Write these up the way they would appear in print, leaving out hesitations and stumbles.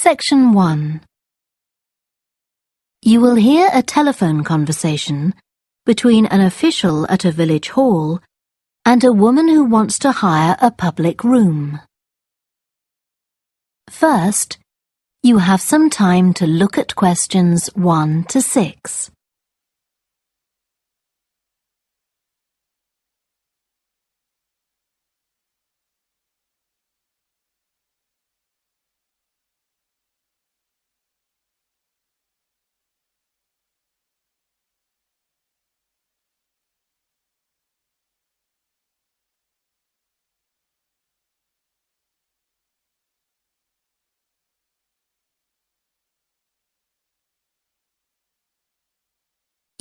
Section 1. You will hear a telephone conversation between an official at a village hall and a woman who wants to hire a public room. First, you have some time to look at questions 1 to 6.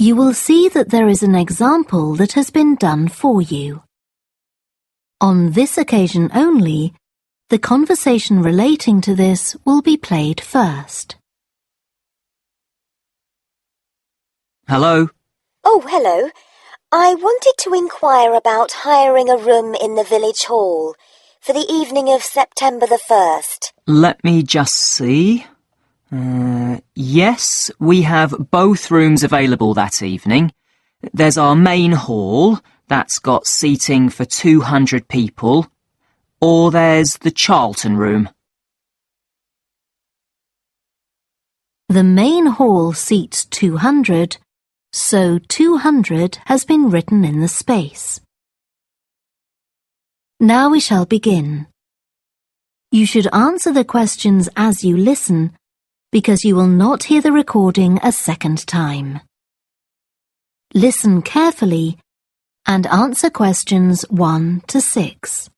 You will see that there is an example that has been done for you. On this occasion only, the conversation relating to this will be played first. Hello? Oh, hello. I wanted to inquire about hiring a room in the village hall for the evening of September the 1st. Let me just see. Yes, we have both rooms available that evening. There's our main hall, that's got seating for 200 people, or there's the Charlton room. The main hall seats 200, so 200 has been written in the space. Now we shall begin. You should answer the questions as you listen, because you will not hear the recording a second time. Listen carefully and answer questions 1 to 6.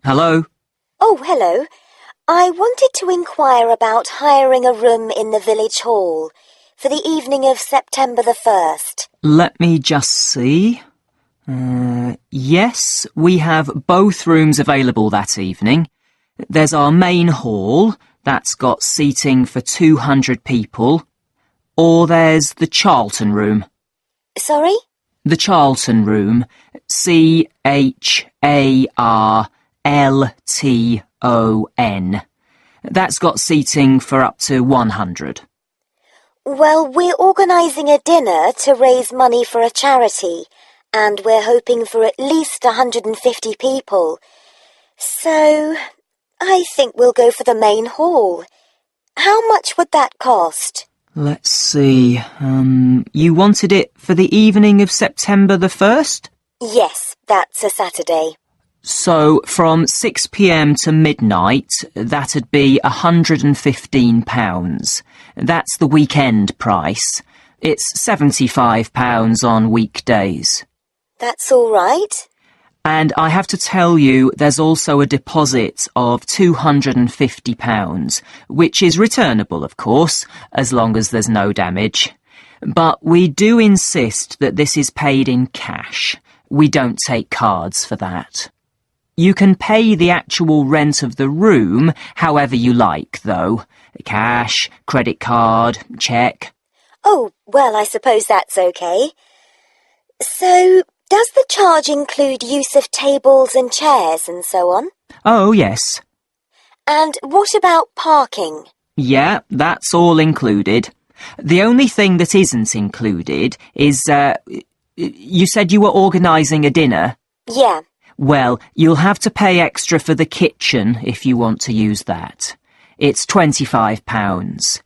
Hello? Oh, hello. I wanted to inquire about hiring a room in the village hall for the evening of September the 1st. Let me just see. Yes, we have both rooms available that evening. There's our main hall, that's got seating for 200 people, or there's the Charlton room. Sorry? The Charlton room, Charlton. That's got seating for up to 100. Well, we're organising a dinner to raise money for a charity, and we're hoping for at least 150 people. So I think we'll go for the main hall. How much would that cost? Let's see. You wanted it for the evening of September the 1st? Yes, that's a Saturday. So from 6 p.m. to midnight, that'd be £115. That's the weekend price. It's £75 on weekdays. That's all right. And I have to tell you, there's also a deposit of £250, which is returnable, of course, as long as there's no damage. But we do insist that this is paid in cash. We don't take cards for that. You can pay the actual rent of the room however you like, though. Cash, credit card, cheque. Oh, well, I suppose that's okay. So, does the charge include use of tables and chairs and so on? Oh, yes. And what about parking? Yeah, that's all included. The only thing that isn't included is, you said you were organising a dinner? Yeah. Well, you'll have to pay extra for the kitchen if you want to use that. It's £25.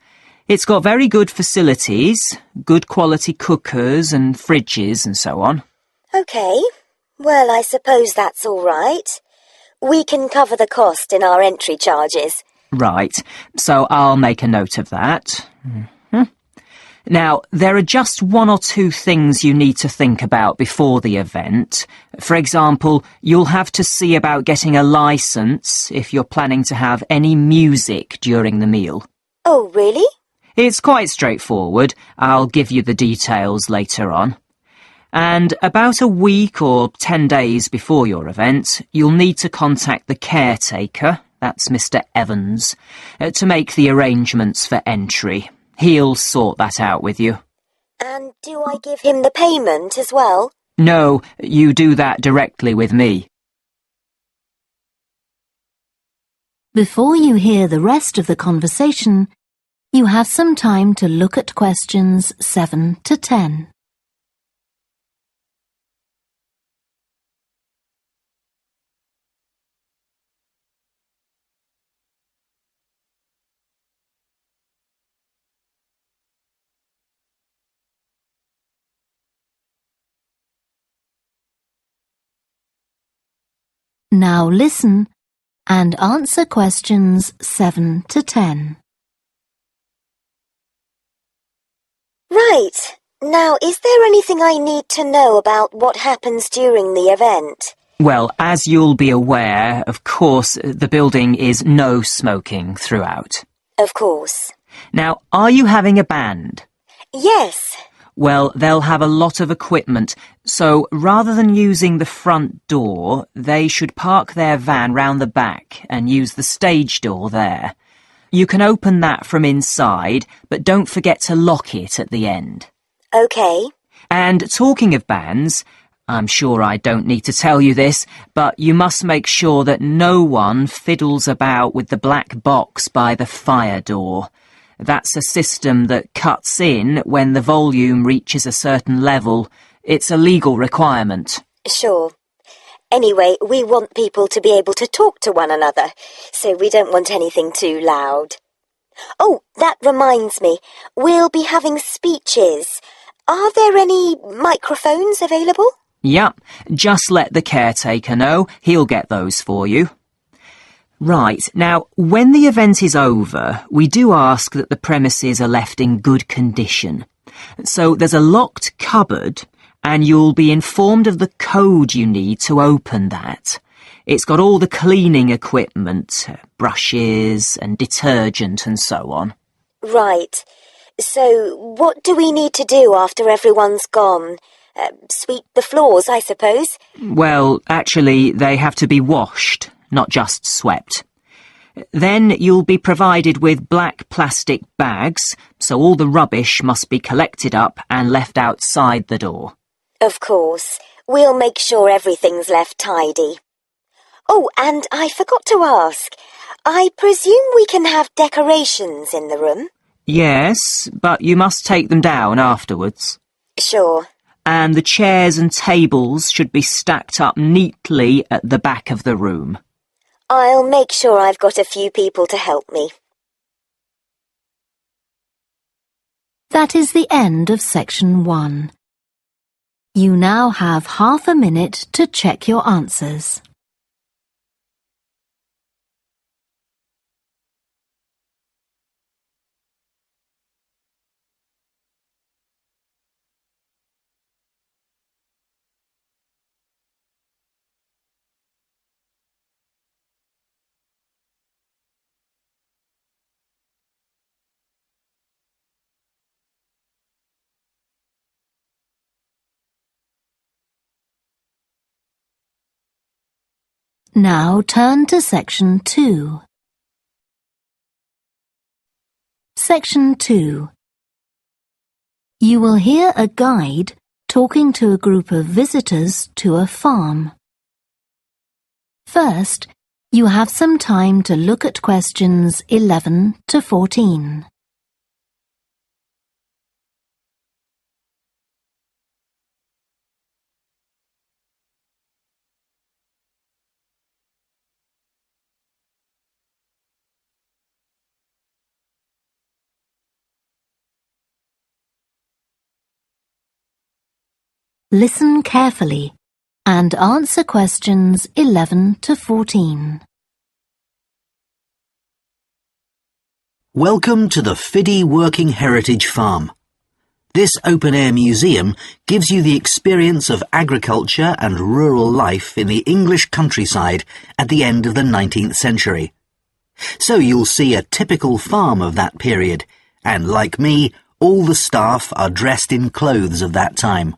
It's got very good facilities, good quality cookers and fridges and so on. OK. Well, I suppose that's all right. We can cover the cost in our entry charges. Right, so I'll make a note of that. Now, there are just 1 or 2 things you need to think about before the event. For example, you'll have to see about getting a licence if you're planning to have any music during the meal. Oh, really? It's quite straightforward. I'll give you the details later on. And about a week or 10 days before your event, you'll need to contact the caretaker, that's Mr. Evans, to make the arrangements for entry. He'll sort that out with you. And do I give him the payment as well? No, you do that directly with me. Before you hear the rest of the conversation, you have some time to look at questions 7 to 10. Now listen and answer questions 7 to 10. Right. Now, is there anything I need to know about what happens during the event? Well, as you'll be aware, of course, the building is no smoking throughout. Of course. Now, are you having a band? Yes. Well, they'll have a lot of equipment, so rather than using the front door, they should park their van round the back and use the stage door there. You can open that from inside, but don't forget to lock it at the end. OK. And talking of bands, I'm sure I don't need to tell you this, but you must make sure that no one fiddles about with the black box by the fire door. That's a system that cuts in when the volume reaches a certain level. It's a legal requirement. Sure. Anyway, we want people to be able to talk to one another, so we don't want anything too loud. Oh, that reminds me. We'll be having speeches. Are there any microphones available? Yep, just let the caretaker know. He'll get those for you. Right, now, when the event is over, we do ask that the premises are left in good condition. So there's a locked cupboard, and you'll be informed of the code you need to open that. It's got all the cleaning equipment, brushes and detergent and so on. Right. So what do we need to do after everyone's gone? Sweep the floors, I suppose? Well, actually, they have to be washed, not just swept. Then you'll be provided with black plastic bags, so all the rubbish must be collected up and left outside the door. Of course. We'll make sure everything's left tidy. Oh, and I forgot to ask. I presume we can have decorations in the room? Yes, but you must take them down afterwards. Sure. And the chairs and tables should be stacked up neatly at the back of the room. I'll make sure I've got a few people to help me. That is the end of section 1. You now have half a minute to check your answers. Now turn to section 2. Section 2. You will hear a guide talking to a group of visitors to a farm. First, you have some time to look at questions 11 to 14. Listen carefully and answer questions 11 to 14. Welcome to the Fiddy Working Heritage Farm. This open-air museum gives you the experience of agriculture and rural life in the English countryside at the end of the 19th century. So you'll see a typical farm of that period, and like me, all the staff are dressed in clothes of that time.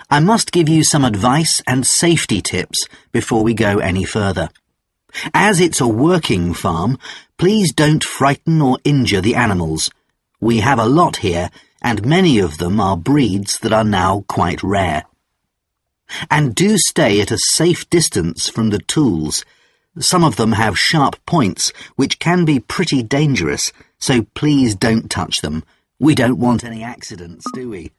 I must give you some advice and safety tips before we go any further. As it's a working farm, please don't frighten or injure the animals. We have a lot here, and many of them are breeds that are now quite rare. And do stay at a safe distance from the tools. Some of them have sharp points, which can be pretty dangerous, so please don't touch them. We don't want any accidents, do we?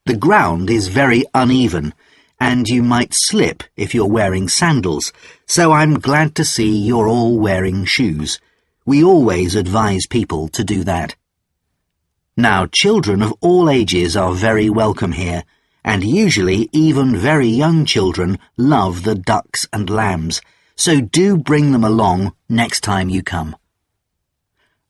The ground is very uneven, and you might slip if you're wearing sandals, so I'm glad to see you're all wearing shoes. We always advise people to do that. Now, children of all ages are very welcome here, and usually even very young children love the ducks and lambs, so do bring them along next time you come.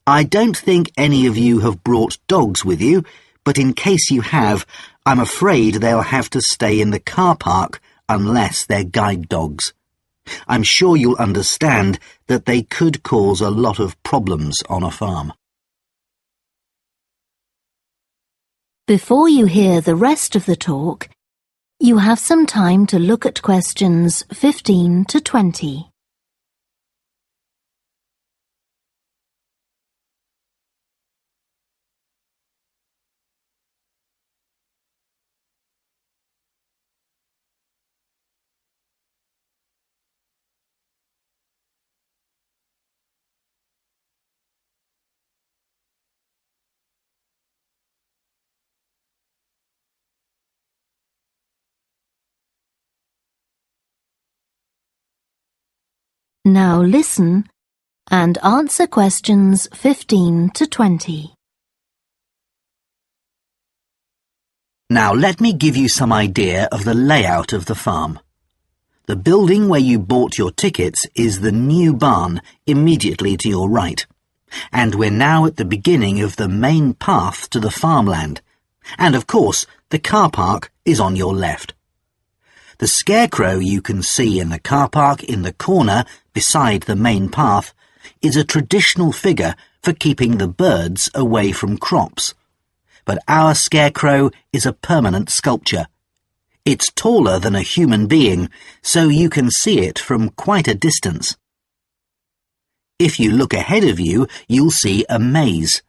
I don't think any of you have brought dogs with you, but in case you have, I'm afraid they'll have to stay in the car park unless they're guide dogs. I'm sure you'll understand that they could cause a lot of problems on a farm. Before you hear the rest of the talk, you have some time to look at questions 15 to 20. Now listen and answer questions 15 to 20. Now let me give you some idea of the layout of the farm. The building where you bought your tickets is the new barn immediately to your right, and we're now at the beginning of the main path to the farmland, and of course the car park is on your left. The scarecrow you can see in the car park in the corner beside the main path is a traditional figure for keeping the birds away from crops. But our scarecrow is a permanent sculpture. It's taller than a human being, so you can see it from quite a distance. If you look ahead of you, you'll see a maze.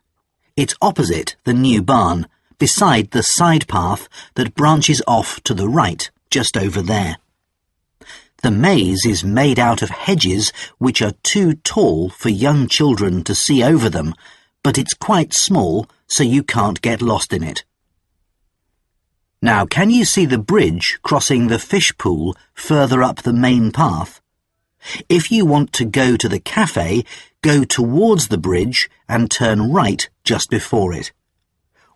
It's opposite the new barn, beside the side path that branches off to the right, just over there. The maze is made out of hedges which are too tall for young children to see over them, but it's quite small, so you can't get lost in it. Now, can you see the bridge crossing the fish pool further up the main path? If you want to go to the cafe, go towards the bridge and turn right just before it.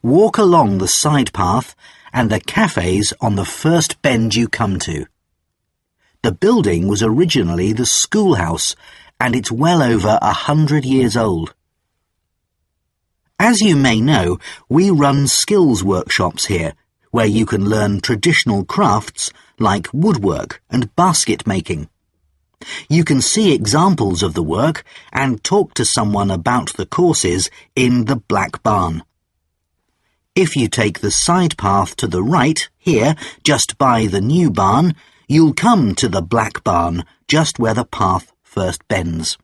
Walk along the side path and the cafe's on the first bend you come to. The building was originally the schoolhouse, and it's well over 100 years old. As you may know, we run skills workshops here, where you can learn traditional crafts like woodwork and basket making. You can see examples of the work and talk to someone about the courses in the Black Barn. If you take the side path to the right, here, just by the new barn, you'll come to the Black Barn, just where the path first bends.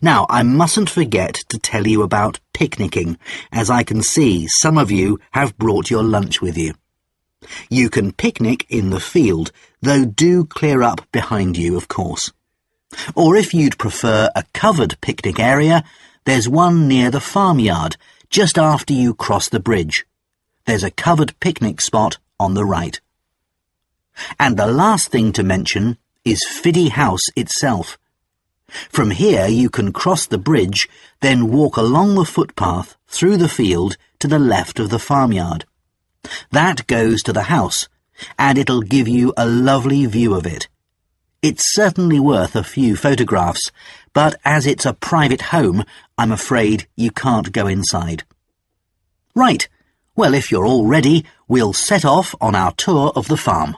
Now, I mustn't forget to tell you about picnicking, as I can see some of you have brought your lunch with you. You can picnic in the field, though do clear up behind you, of course. Or if you'd prefer a covered picnic area, there's one near the farmyard, just after you cross the bridge. There's a covered picnic spot on the right. And the last thing to mention is Fiddy House itself. From here you can cross the bridge, then walk along the footpath through the field to the left of the farmyard. That goes to the house, and it'll give you a lovely view of it. It's certainly worth a few photographs, but as it's a private home, I'm afraid you can't go inside. Right, well, if you're all ready, we'll set off on our tour of the farm.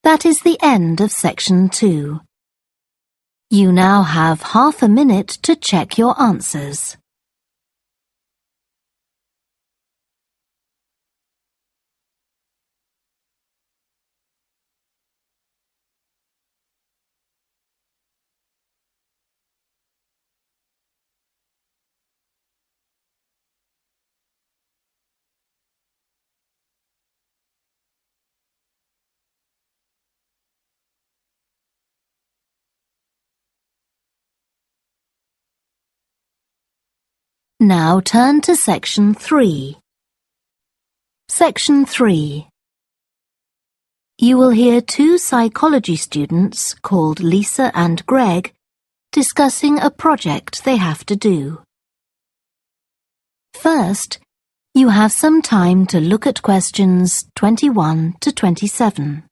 That is the end of section 2. You now have half a minute to check your answers. Now turn to Section 3. Section 3. You will hear two psychology students called Lisa and Greg discussing a project they have to do. First, you have some time to look at questions 21 to 27.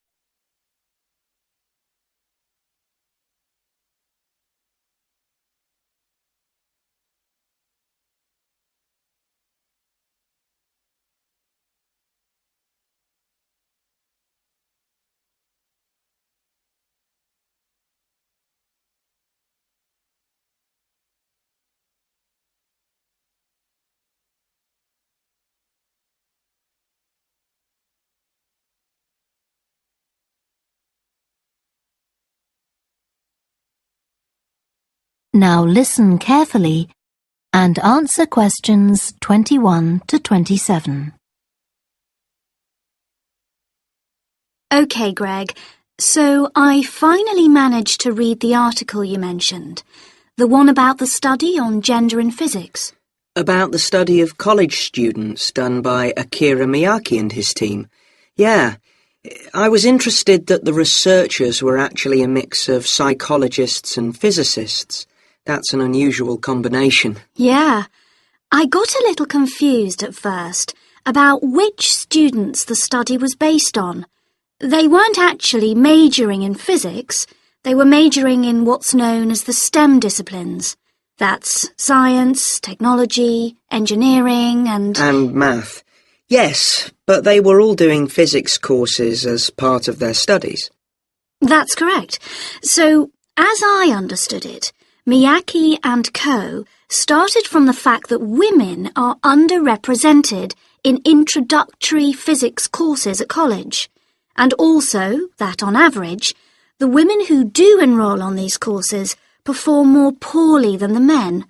Now listen carefully and answer questions 21 to 27. OK, Greg, so I finally managed to read the article you mentioned, the one about the study on gender in physics. About the study of college students done by Akira Miyake and his team. Yeah, I was interested that the researchers were actually a mix of psychologists and physicists. That's an unusual combination. Yeah, I got a little confused at first about which students the study was based on. They weren't actually majoring in physics, they were majoring in what's known as the STEM disciplines. That's science, technology, engineering and math. Yes, but they were all doing physics courses as part of their studies. That's correct. So, as I understood it, Miyake and co. started from the fact that women are underrepresented in introductory physics courses at college, and also that, on average, the women who do enroll on these courses perform more poorly than the men.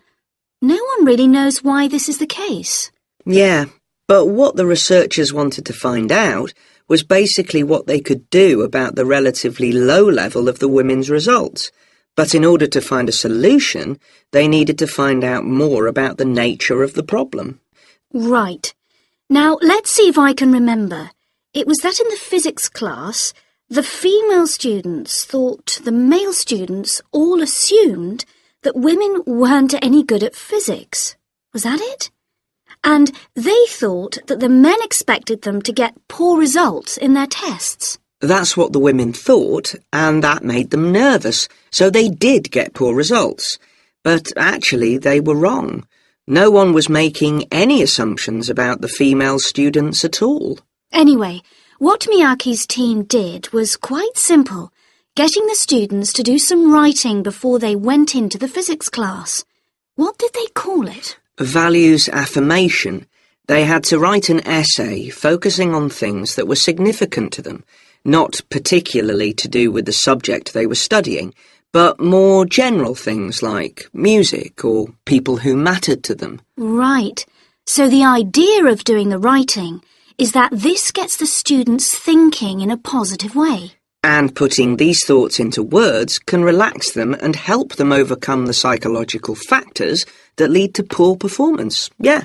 No one really knows why this is the case. Yeah, but what the researchers wanted to find out was basically what they could do about the relatively low level of the women's results. But in order to find a solution, they needed to find out more about the nature of the problem. Right. Now, let's see if I can remember. It was that in the physics class, the female students thought the male students all assumed that women weren't any good at physics. Was that it? And they thought that the men expected them to get poor results in their tests. That's what the women thought, and that made them nervous, so they did get poor results. But actually, they were wrong. No one was making any assumptions about the female students at all. Anyway, what Miyake's team did was quite simple, getting the students to do some writing before they went into the physics class. What did they call it? Values affirmation. They had to write an essay focusing on things that were significant to them, not particularly to do with the subject they were studying, but more general things like music or people who mattered to them. Right. So the idea of doing the writing is that this gets the students thinking in a positive way. And putting these thoughts into words can relax them and help them overcome the psychological factors that lead to poor performance. Yeah.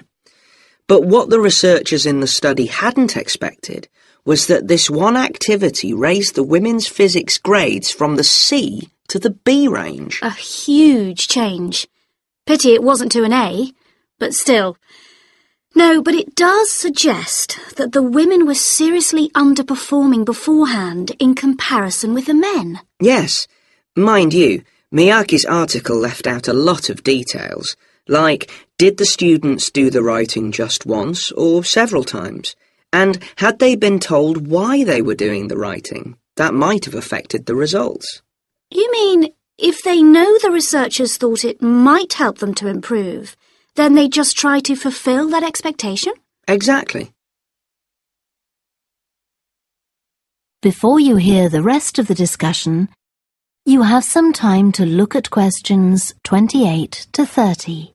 But what the researchers in the study hadn't expected was that this one activity raised the women's physics grades from the C to the B range. A huge change. Pity it wasn't to an A, but still. No, but it does suggest that the women were seriously underperforming beforehand in comparison with the men. Yes. Mind you, Miyake's article left out a lot of details, like did the students do the writing just once or several times? And had they been told why they were doing the writing? That might have affected the results. You mean, if they know the researchers thought it might help them to improve, then they just try to fulfill that expectation? Exactly. Before you hear the rest of the discussion, you have some time to look at questions 28 to 30.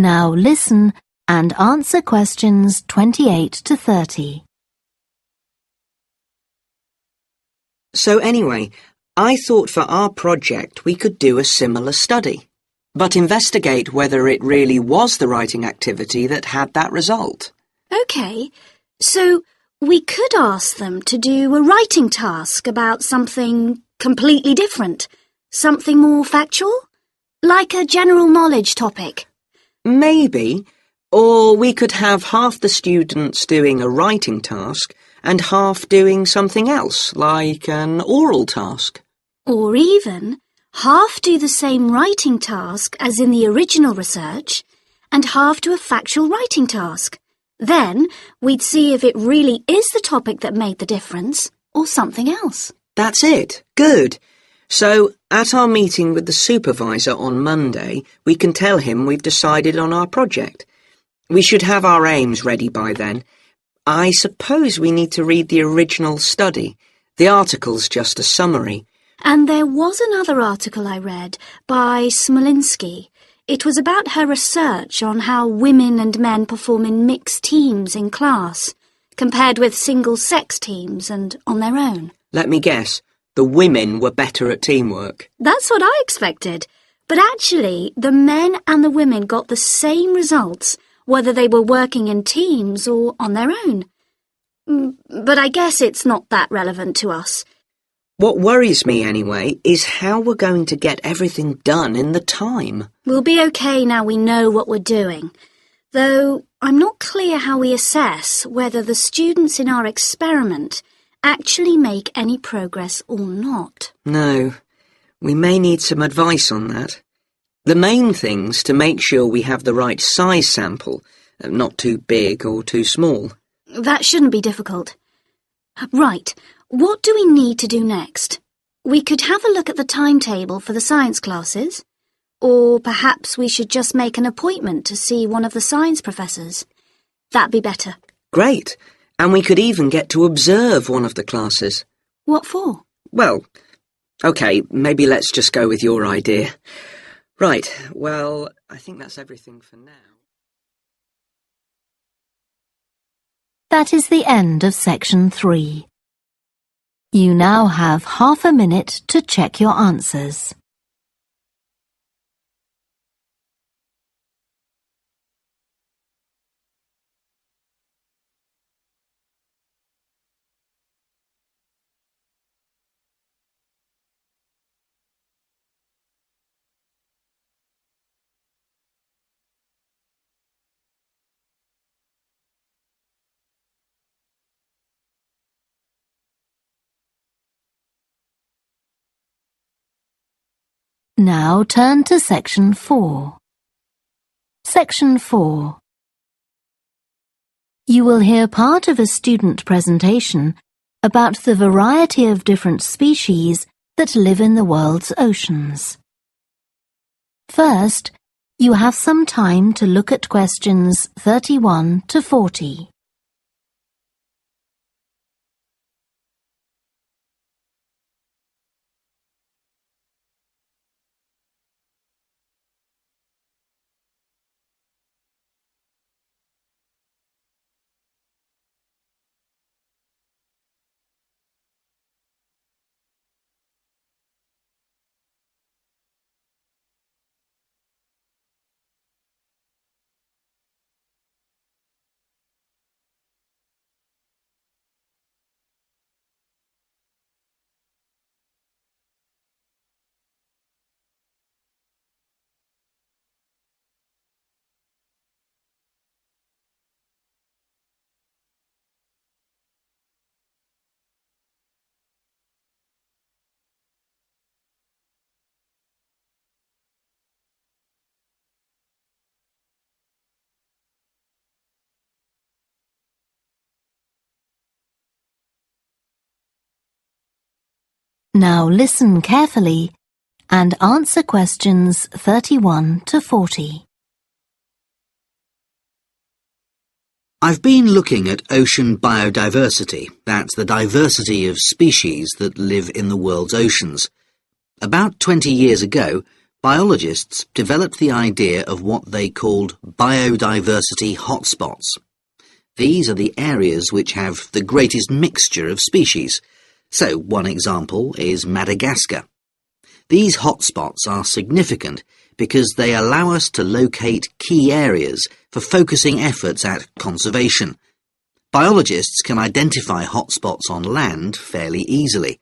Now listen and answer questions 28 to 30. So anyway, I thought for our project we could do a similar study, but investigate whether it really was the writing activity that had that result. OK, so we could ask them to do a writing task about something completely different, something more factual, like a general knowledge topic. Maybe, or we could have half the students doing a writing task and half doing something else, like an oral task. Or even half do the same writing task as in the original research and half do a factual writing task. Then we'd see if it really is the topic that made the difference or something else. That's it. Good. So, at our meeting with the supervisor on Monday, we can tell him we've decided on our project. We should have our aims ready by then. I suppose we need to read the original study. The article's just a summary. And there was another article I read by Smolinski. It was about her research on how women and men perform in mixed teams in class, compared with single-sex teams and on their own. Let me guess. The women were better at teamwork. That's what I expected. But actually, the men and the women got the same results, whether they were working in teams or on their own. But I guess it's not that relevant to us. What worries me, anyway, is how we're going to get everything done in the time. We'll be okay now we know what we're doing. Though I'm not clear how we assess whether the students in our experiment actually make any progress or not. No, we may need some advice on that. The main thing's to make sure we have the right size sample, not too big or too small. That shouldn't be difficult. Right, what do we need to do next? We could have a look at the timetable for the science classes, or perhaps we should just make an appointment to see one of the science professors. That'd be better. Great. And we could even get to observe one of the classes. What for? Well, OK, maybe let's just go with your idea. Right, well, I think that's everything for now. That is the end of section 3. You now have half a minute to check your answers. Now turn to section 4. Section 4. You will hear part of a student presentation about the variety of different species that live in the world's oceans. First, you have some time to look at questions 31 to 40. Now listen carefully and answer questions 31 to 40. I've been looking at ocean biodiversity. That's the diversity of species that live in the world's oceans. About 20 years ago, biologists developed the idea of what they called biodiversity hotspots. These are the areas which have the greatest mixture of species. So, one example is Madagascar. These hotspots are significant because they allow us to locate key areas for focusing efforts at conservation. Biologists can identify hotspots on land fairly easily,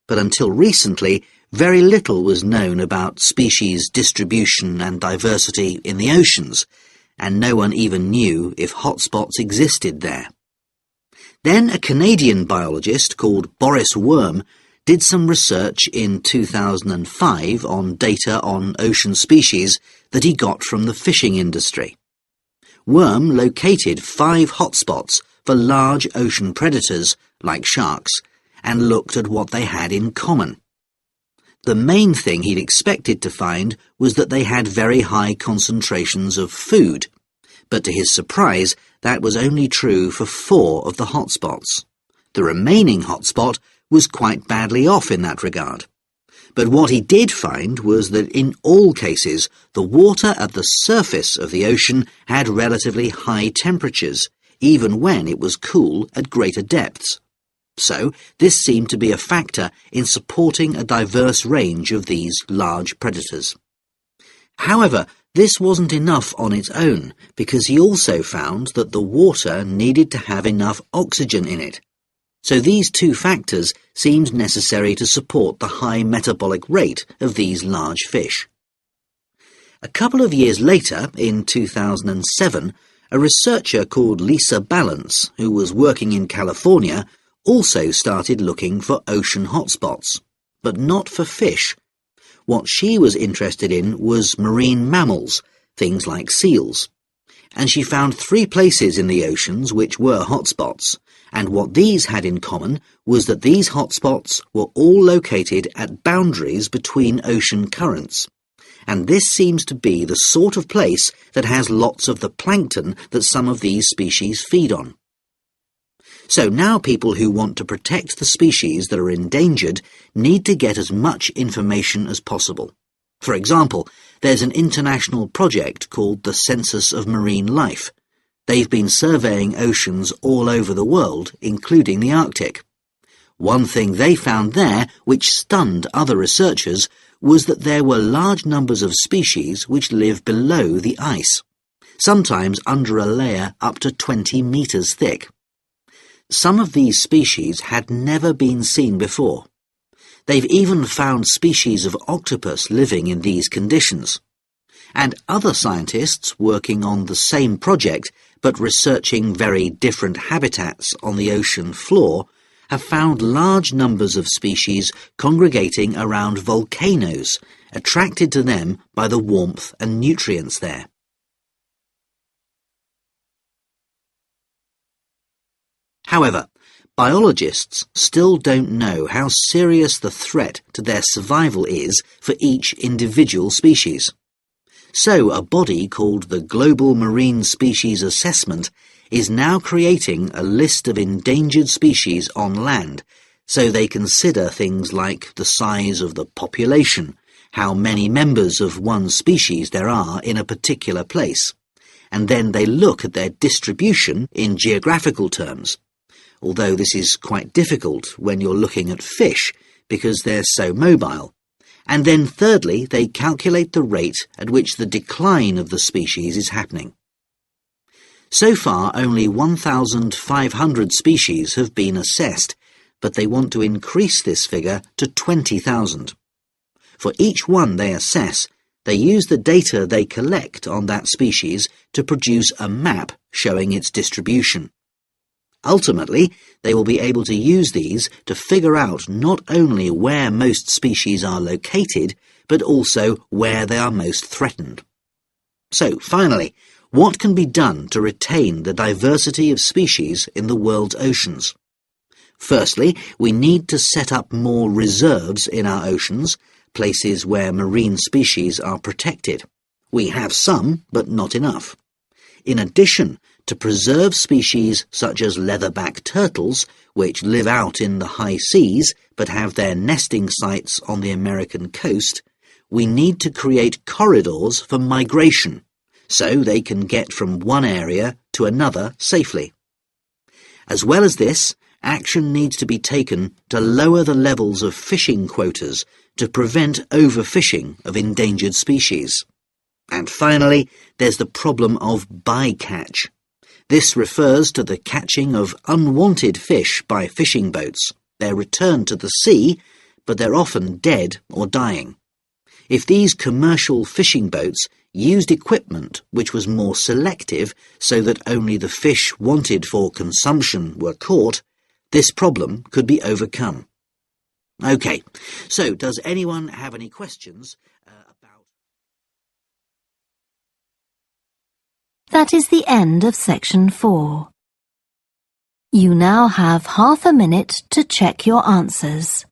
but until recently, very little was known about species distribution and diversity in the oceans, and no one even knew if hotspots existed there. Then a Canadian biologist called Boris Worm did some research in 2005 on data on ocean species that he got from the fishing industry. Worm located 5 hotspots for large ocean predators, like sharks, and looked at what they had in common. The main thing he'd expected to find was that they had very high concentrations of food, but to his surprise, that was only true for 4 of the hotspots. The remaining hotspot was quite badly off in that regard. But what he did find was that in all cases, the water at the surface of the ocean had relatively high temperatures, even when it was cool at greater depths. So, this seemed to be a factor in supporting a diverse range of these large predators. However, this wasn't enough on its own, because he also found that the water needed to have enough oxygen in it. So these 2 factors seemed necessary to support the high metabolic rate of these large fish. A couple of years later, in 2007, a researcher called Lisa Balance, who was working in California, also started looking for ocean hotspots, but not for fish. What she was interested in was marine mammals, things like seals. And she found 3 places in the oceans which were hotspots, and what these had in common was that these hotspots were all located at boundaries between ocean currents. And this seems to be the sort of place that has lots of the plankton that some of these species feed on. So now people who want to protect the species that are endangered need to get as much information as possible. For example, there's an international project called the Census of Marine Life. They've been surveying oceans all over the world, including the Arctic. One thing they found there, which stunned other researchers, was that there were large numbers of species which live below the ice, sometimes under a layer up to 20 meters thick. Some of these species had never been seen before. They've even found species of octopus living in these conditions. And other scientists working on the same project but researching very different habitats on the ocean floor have found large numbers of species congregating around volcanoes, attracted to them by the warmth and nutrients there. However, biologists still don't know how serious the threat to their survival is for each individual species. So a body called the Global Marine Species Assessment is now creating a list of endangered species on land, so they consider things like the size of the population, how many members of one species there are in a particular place, and then they look at their distribution in geographical terms. Although this is quite difficult when you're looking at fish because they're so mobile. And then thirdly, they calculate the rate at which the decline of the species is happening. So far, only 1,500 species have been assessed, but they want to increase this figure to 20,000. For each one they assess, they use the data they collect on that species to produce a map showing its distribution. Ultimately, they will be able to use these to figure out not only where most species are located, but also where they are most threatened. So, finally, what can be done to retain the diversity of species in the world's oceans? Firstly, we need to set up more reserves in our oceans, places where marine species are protected. We have some, but not enough. In addition, to preserve species such as leatherback turtles, which live out in the high seas but have their nesting sites on the American coast, we need to create corridors for migration, so they can get from one area to another safely. As well as this, action needs to be taken to lower the levels of fishing quotas to prevent overfishing of endangered species. And finally, there's the problem of bycatch. This refers to the catching of unwanted fish by fishing boats. They're returned to the sea, but they're often dead or dying. If these commercial fishing boats used equipment which was more selective so that only the fish wanted for consumption were caught, this problem could be overcome. OK, so does anyone have any questions about... That is the end of section 4. You now have half a minute to check your answers.